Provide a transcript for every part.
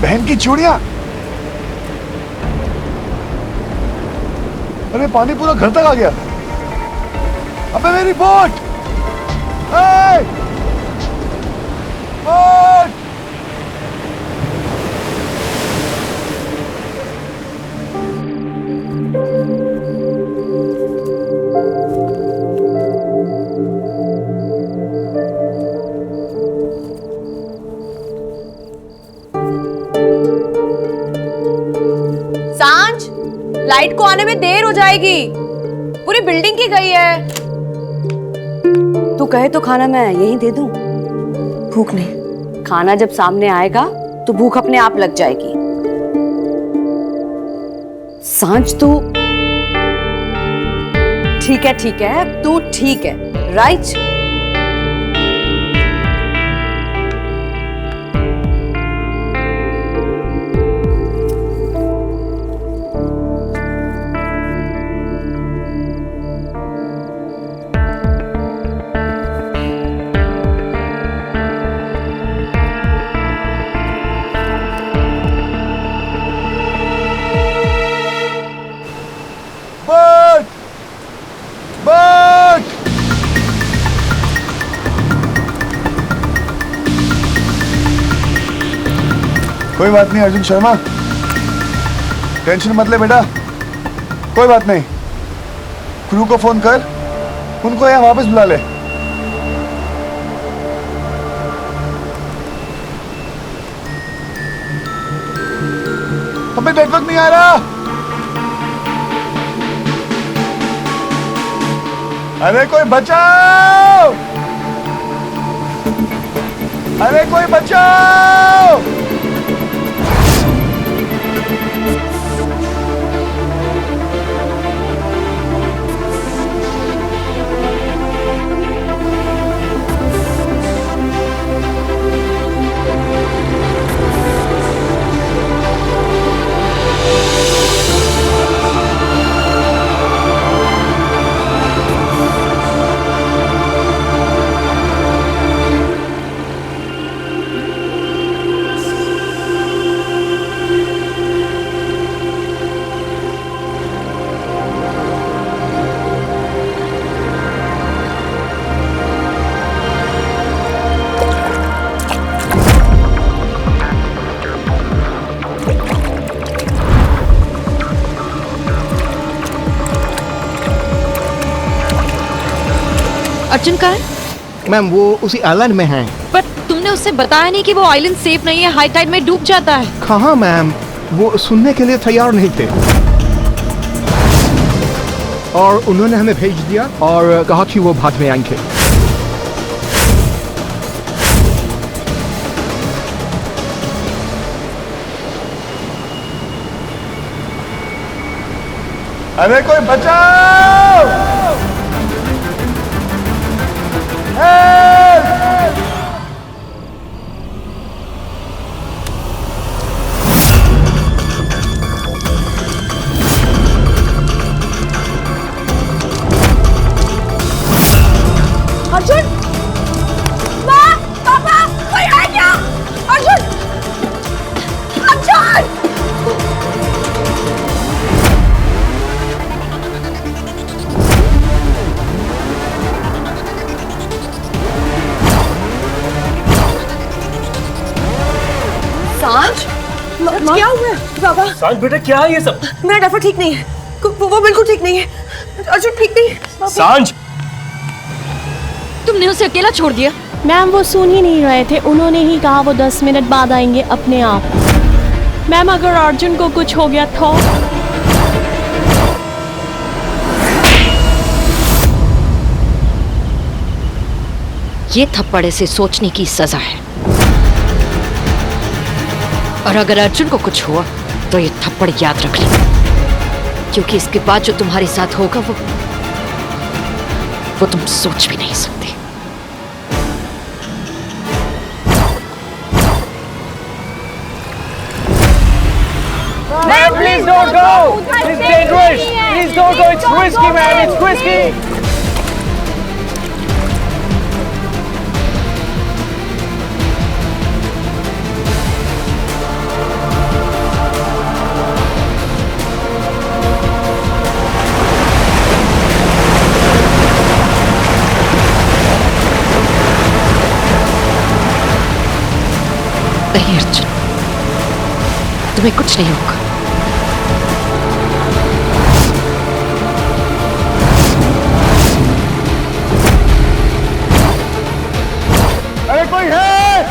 बहन की चूड़ियां। अरे पानी पूरा घर तक आ गया। अबे मेरी बोट, बोट। सांझ, लाइट को आने में देर हो जाएगी। पूरी बिल्डिंग की गई है। तू कहे तो खाना मैं यहीं दे दूं? भूख नहीं। खाना जब सामने आएगा तो भूख अपने आप लग जाएगी। सांझ तू ठीक है तू ठीक है, राइट? कोई बात नहीं अर्जुन शर्मा, टेंशन मत ले बेटा, कोई बात नहीं। क्रू को फोन कर, उनको यहाँ वापस बुला ले। अबे नेटवर्क नहीं आ रहा। अरे कोई बचाओ, अरे कोई बचाओ। अर्जुन कहाँ है? मैम वो उसी आइलैंड में है। पर तुमने उससे बताया नहीं कि वो आइलैंड सेफ नहीं है, हाई टाइड में डूब जाता है। कहाँ मैम, वो सुनने के लिए तैयार नहीं थे और उन्होंने हमें भेज दिया और कहा कि वो बाद में आएंगे। अरे कोई बचाओ। अर्जुन, माँ, पापा, कोई है क्या? अर्जुन, अर्जुन! सांझ, क्या हुआ है बाबा? सांझ बेटा क्या है ये सब? मेरा डॉक्टर ठीक नहीं है, वो बिल्कुल ठीक नहीं है। अर्जुन ठीक नहीं है। सांझ, तुमने उसे अकेला छोड़ दिया। मैम वो सुन ही नहीं रहे थे, उन्होंने ही कहा वो 10 मिनट बाद आएंगे अपने आप। मैम अगर अर्जुन को कुछ हो गया तो? ये थप्पड़ से सोचने की सजा है। और अगर अर्जुन को कुछ हुआ तो ये थप्पड़ याद रख लेना, क्योंकि इसके बाद जो तुम्हारे साथ होगा वो तुम सोच भी नहीं सकते। Man, please don't go! It's dangerous! Please don't go! It's risky, man! It's risky! नहीं अर्जुन, तुम्हें कुछ नहीं होगा। अरे कोई है?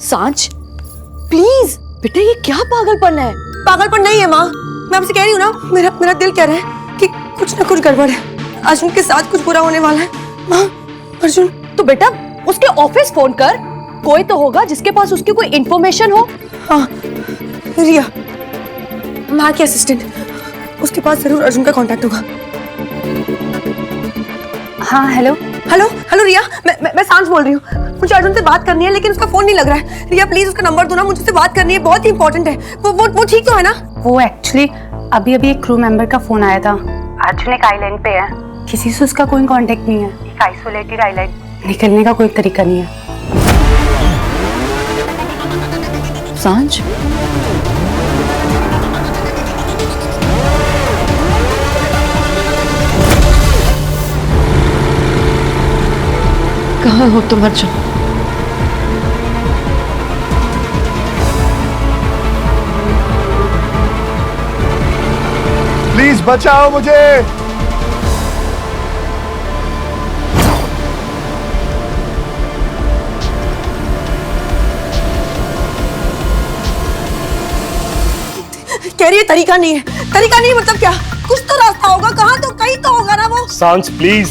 सांच, प्लीज बेटा, ये क्या पागलपन है? पागलपन नहीं है माँ, मैं आपसे कह रही हूँ ना, मेरा दिल कह रहा है कि कुछ ना कुछ गड़बड़ है। अर्जुन के साथ कुछ बुरा होने वाला है। माँ, अर्जुन तो बेटा उसके ऑफिस फोन कर, कोई तो होगा जिसके पास उसकी कोई इंफॉर्मेशन हो। हाँ, रिया माँ की असिस्टेंट, उसके पास जरूर अर्जुन का कांटेक्ट होगा। हाँ हेलो हेलो हेलो रिया, मैं सांच बोल रही हूँ। मुझे अर्जुन से बात करनी है लेकिन उसका फोन नहीं लग रहा है। रिया प्लीज उसका नंबर दो ना, मुझे उससे बात करनी है, बहुत ही इंपॉर्टेंट है। वो ठीक तो है ना? वो एक्चुअली अभी एक क्रू मेंबर का फोन आया था। अर्जुन एक आइलैंड पे है, किसी से उसका कोई कांटेक्ट नहीं है। एक आइसोलेटेड आइलैंड, निकलने का कोई तरीका नहीं है। सांच कहाँ हो तुम अर्जुन? प्लीज बचाओ मुझे। कह रही है तरीका नहीं है, तरीका नहीं मतलब क्या? कुछ तो रास्ता होगा, कहाँ तो कहीं तो होगा ना वो। सांस please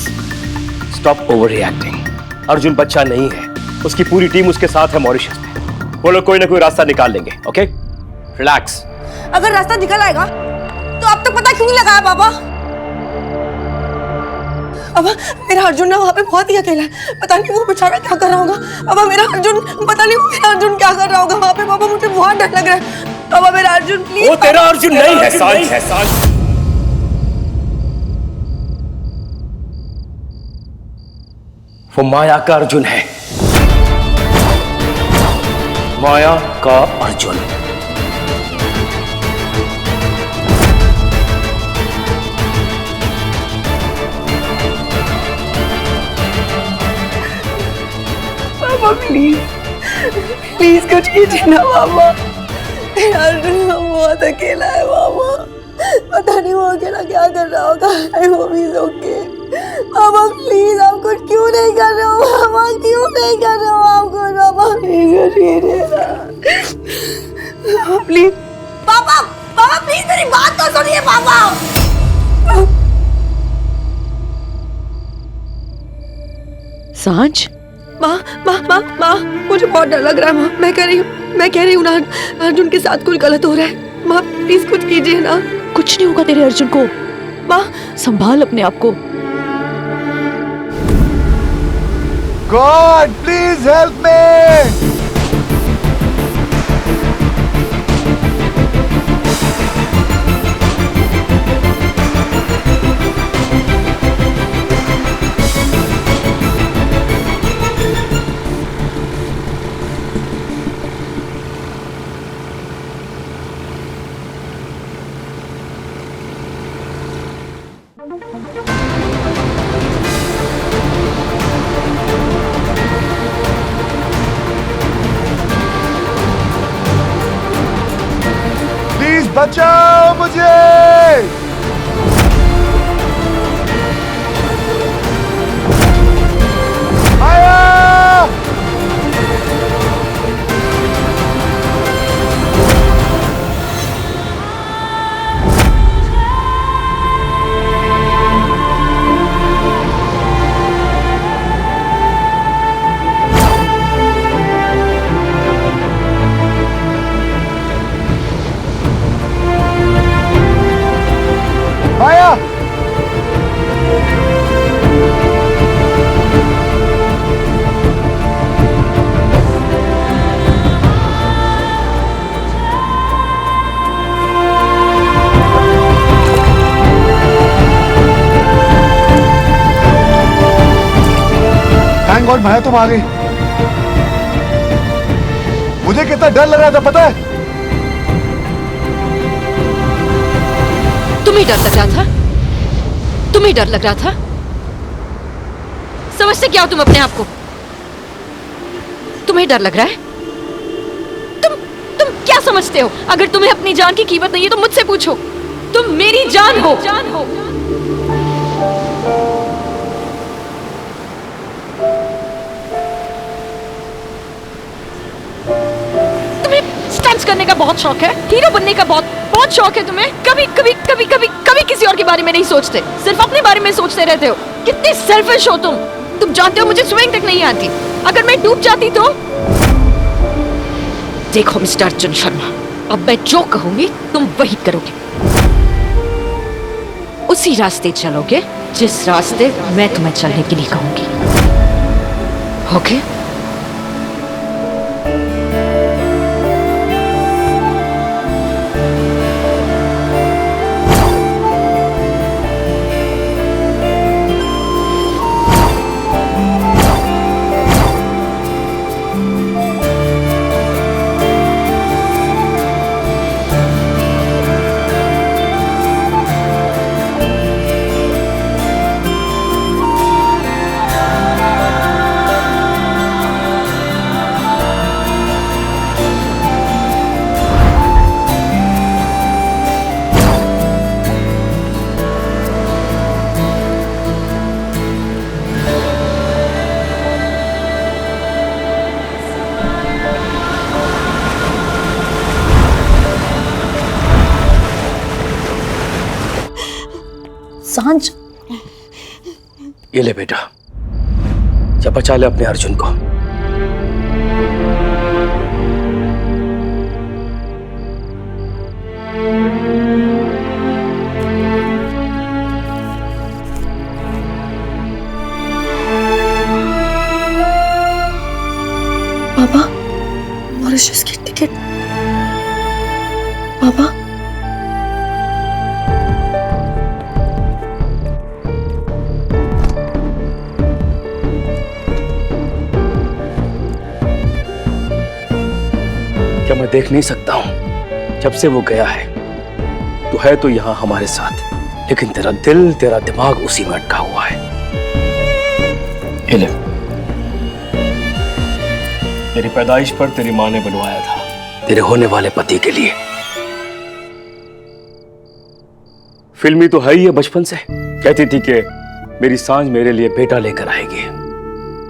stop over reacting. Arjun बच्चा नहीं है, उसकी पूरी टीम उसके साथ है मॉरिशस में। वो लोग कोई ना कोई रास्ता निकाल लेंगे। Okay, relax. अगर रास्ता निकल आएगा तो अब तक पता क्यों नहीं लगाया पापा? अब मेरा अर्जुन ना वहाँ पे बहुत ही अकेला है, पता नहीं वो बेचारा क्या कर रहा होगा। अब मेरा अर्जुन, पता नहीं मेरा अर्जुन क्या कर रहा होगा वहाँ पे। पापा मुझे बहुत डर लग रहा है। पापा मेरा अर्जुन प्लीज। वो तेरा अर्जुन नहीं है सांस। वो माया का अर्जुन है, माया का अर्जुन। पापा प्लीज प्लीज कुछ कीजिए ना पापा। मेरा अर्जुन बहुत अकेला है पापा, पता नहीं वो अकेला क्या कर रहा होगा। I hope he is okay. पापा प्लीज आप कुछ क्यों नहीं कर रहे हो? पापा क्यों नहीं कर रहे हो आप कुछ? पापा प्लीज पापा, पापा प्लीज मेरी बात तो सुनिए पापा। सांच, माँ माँ माँ माँ, मुझे बहुत डर लग रहा है माँ। मैं कह रही हूँ ना, अर्जुन के साथ कुछ गलत हो रहा है। माँ प्लीज कुछ कीजिए ना। कुछ नहीं होगा तेरे अर्जुन को। माँ संभाल अपने आप को। God please help me. बचाओ मुझे। गॉड माया तुम आ गई। मुझे कितना डर लग रहा था पता है? तुम्हें डर लग रहा था? तुम्हें डर लग रहा था? समझते क्या हो तुम अपने आप को? तुम्हें डर लग रहा है? तुम क्या समझते हो? अगर तुम्हें अपनी जान की कीमत नहीं है तो मुझसे पूछो। तुम मेरी जान हो। तुम्हें स्टंट्स करने का बहुत शौक है, हीरो बनने का बहुत शौक है तुम्हें। कभी किसी और के बारे में नहीं सोचते, सिर्फ अपने बारे में सोचते रहते हो। कितने सेल्फिश हो तुम। तुम जानते हो मुझे स्विमिंग तक नहीं आती। अगर मैं डूब जाती तो? देखो मिस्टर अर्जुन शर्मा, अब मैं जो कहूंगी तुम वही करोगे। उसी रास्ते चलोगे जिस रास्ते मैं तुम्हें चलने के लिए कहूंगी। ओके? सांझ, ये ले बेटा, जा बचा ले अपने अर्जुन को। पापा, मॉरिशस की टिकट। पापा, क्या मैं देख नहीं सकता हूं? जब से वो गया है तो है तो यहां हमारे साथ, लेकिन तेरा दिल, तेरा दिमाग उसी में अटका हुआ है। ये ले, तेरी पैदाइश पर तेरी माँ ने बनवाया था, तेरे होने वाले पति के लिए। फिल्मी तो है ही है बचपन से। कहती थी कि मेरी सांझ मेरे लिए बेटा लेकर आएगी।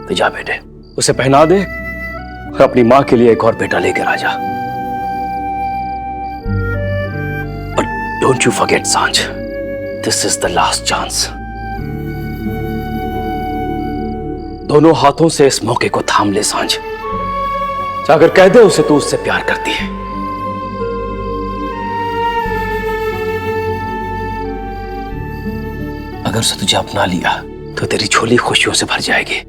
तो जा बेटे, उसे पहना दे और अपनी माँ के लिए एक और बेटा लेकर आ जा। But don't you forget, सांझ, this is the last chance. दोनों हाथों से इस मौके को थाम ले सांझ। जाकर कह दे उसे तू उससे प्यार करती है। अगर उसे तुझे अपना लिया तो तेरी झोली खुशियों से भर जाएगी,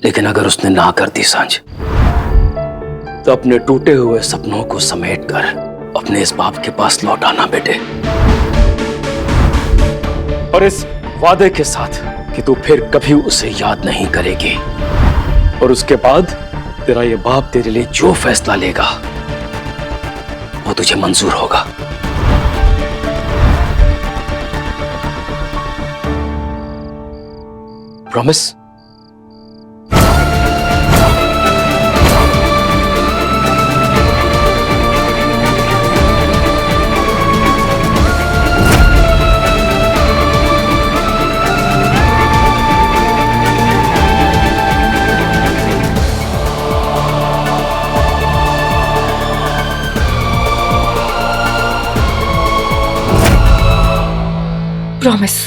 लेकिन अगर उसने ना कर दी सांझ, तो अपने टूटे हुए सपनों को समेटकर अपने इस बाप के पास लौट आना बेटे, और इस वादे के साथ कि तू फिर कभी उसे याद नहीं करेगी, और उसके बाद तेरा ये बाप तेरे लिए जो फैसला लेगा वो तुझे मंजूर होगा। प्रॉमिस? प्रॉमिस।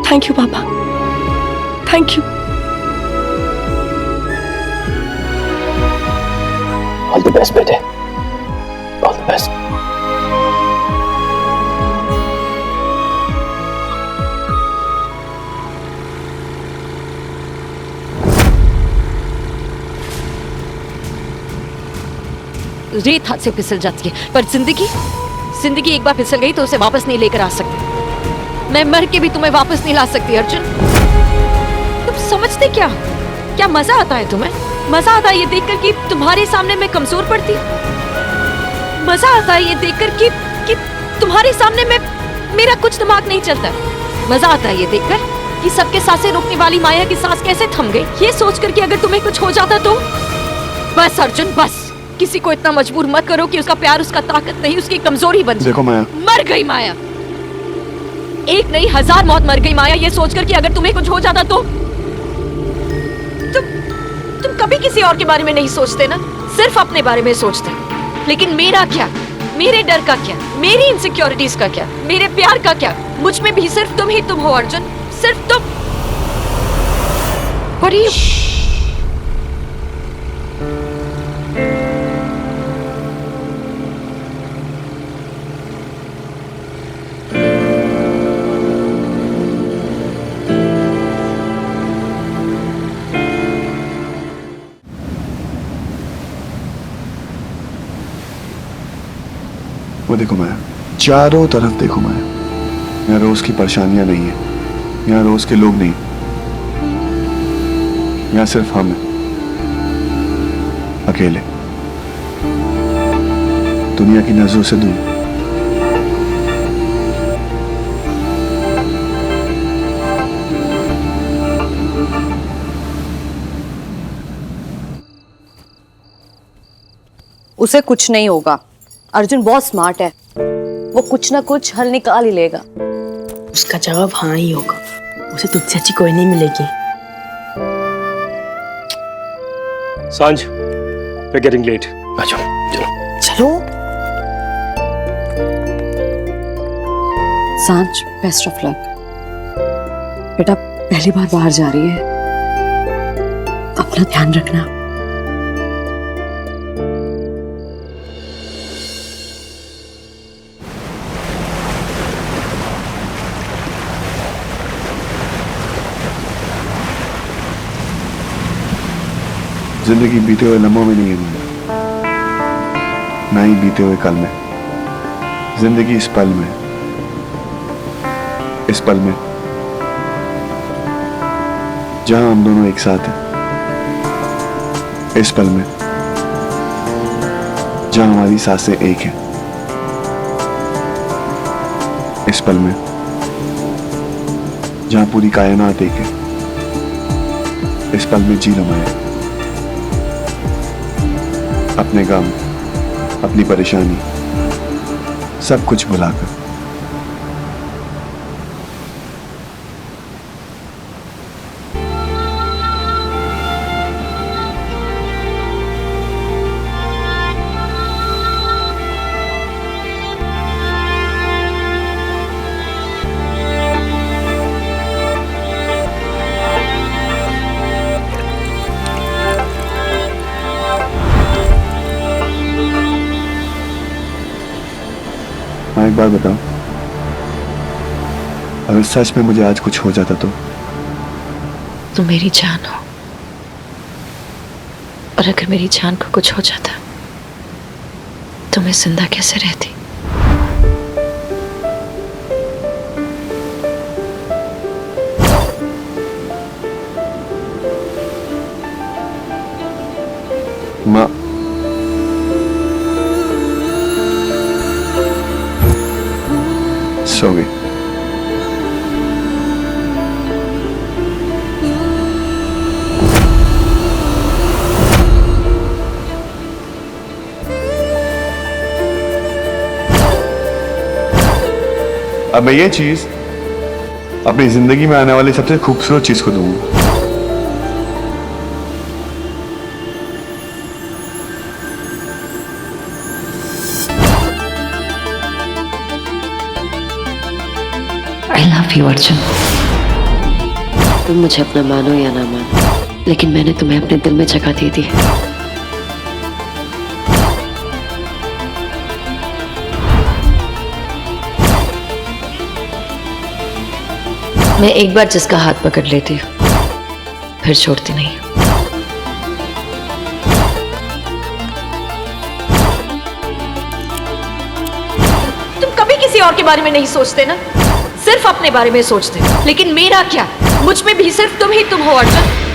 थैंक यू पापा, thank you. All the best बेटे, ऑल द बेस्ट। रेत हाथ से फिसल जाती है, पर जिंदगी एक बार फिसल गई तो उसे वापस नहीं लेकर आ सकती। मैं मर के भी तुम्हें वापस नहीं ला सकती अर्जुन। तुम समझते क्या मजा आता है तुम्हें? मजा आता है ये देखकर कि तुम्हारे सामने मैं कमजोर पड़ती। मजा आता है ये देखकर कि तुम्हारे सामने मेरा कुछ दिमाग नहीं चलता। मजा आता है ये देखकर कि सबके सांसें रोकने वाली माया की सांस कैसे थम गई, ये सोचकर कि अगर तुम्हें कुछ हो जाता तो। बस अर्जुन बस, किसी को इतना मजबूर मत करो कि उसका प्यार उसका ताकत नहीं, उसकी कमजोरी बन जाए। देखो माया, मर गई माया, एक नहीं 1000 मौत मर गई माया, ये सोचकर कि अगर तुम्हें कुछ हो जाता तो। तुम कभी किसी और के बारे में नहीं सोचते ना, सिर्फ अपने बारे में सोचते। लेकिन मेरा क्या, मेरे डर का क्या, मेरी इनसिक्योरिटीज का क्या, मेरे प्यार का क्या? मुझ में भी सिर्फ तुम ही तुम हो अर्जुन, सिर्फ तुम। बड़ी वो देखो माया, चारों तरफ देखो माया, यहाँ रोज की परेशानियां नहीं है, यहाँ रोज के लोग नहीं, यहाँ सिर्फ हम हैं, अकेले, दुनिया की नजरों से दूर। उसे कुछ नहीं होगा, अर्जुन बहुत स्मार्ट है, वो कुछ ना कुछ हल निकाल ही लेगा। उसका जवाब हाँ ही होगा, उसे तुझसे अच्छी कोई नहीं मिलेगी। सांझ, we're getting late. आ जाओ, चलो। चलो सांझ, बेस्ट ऑफ लक बेटा, पहली बार बाहर जा रही है, अपना ध्यान रखना। जिंदगी बीते हुए लम्हों में नहीं है माया, ना ही बीते हुए कल में। जिंदगी इस पल में, इस पल में जहां हम दोनों एक साथ हैं, इस पल में जहां हमारी सांसें एक हैं, इस पल में जहां पूरी कायनात एक है, इस पल में जी लो माया, अपने गम, अपनी परेशानी, सब कुछ भुलाकर। हाँ, एक बार बताओ, अगर सच में मुझे आज कुछ हो जाता तो? तुम मेरी जान हो, और अगर मेरी जान को कुछ हो जाता तो मैं जिंदा कैसे रहती? माँ, सो गई। अब मैं ये चीज अपनी जिंदगी में आने वाली सबसे खूबसूरत चीज को दूंगा। I love you Arjun. तुम मुझे अपना मानो या ना मानो, लेकिन मैंने तुम्हें अपने दिल में जगह दे दी। मैं एक बार जिसका हाथ पकड़ लेती हूँ फिर छोड़ती नहीं। किसी और के बारे में नहीं सोचते ना, सिर्फ अपने बारे में सोचते। लेकिन मेरा क्या, मुझ में भी सिर्फ तुम ही तुम हो अर्जुन।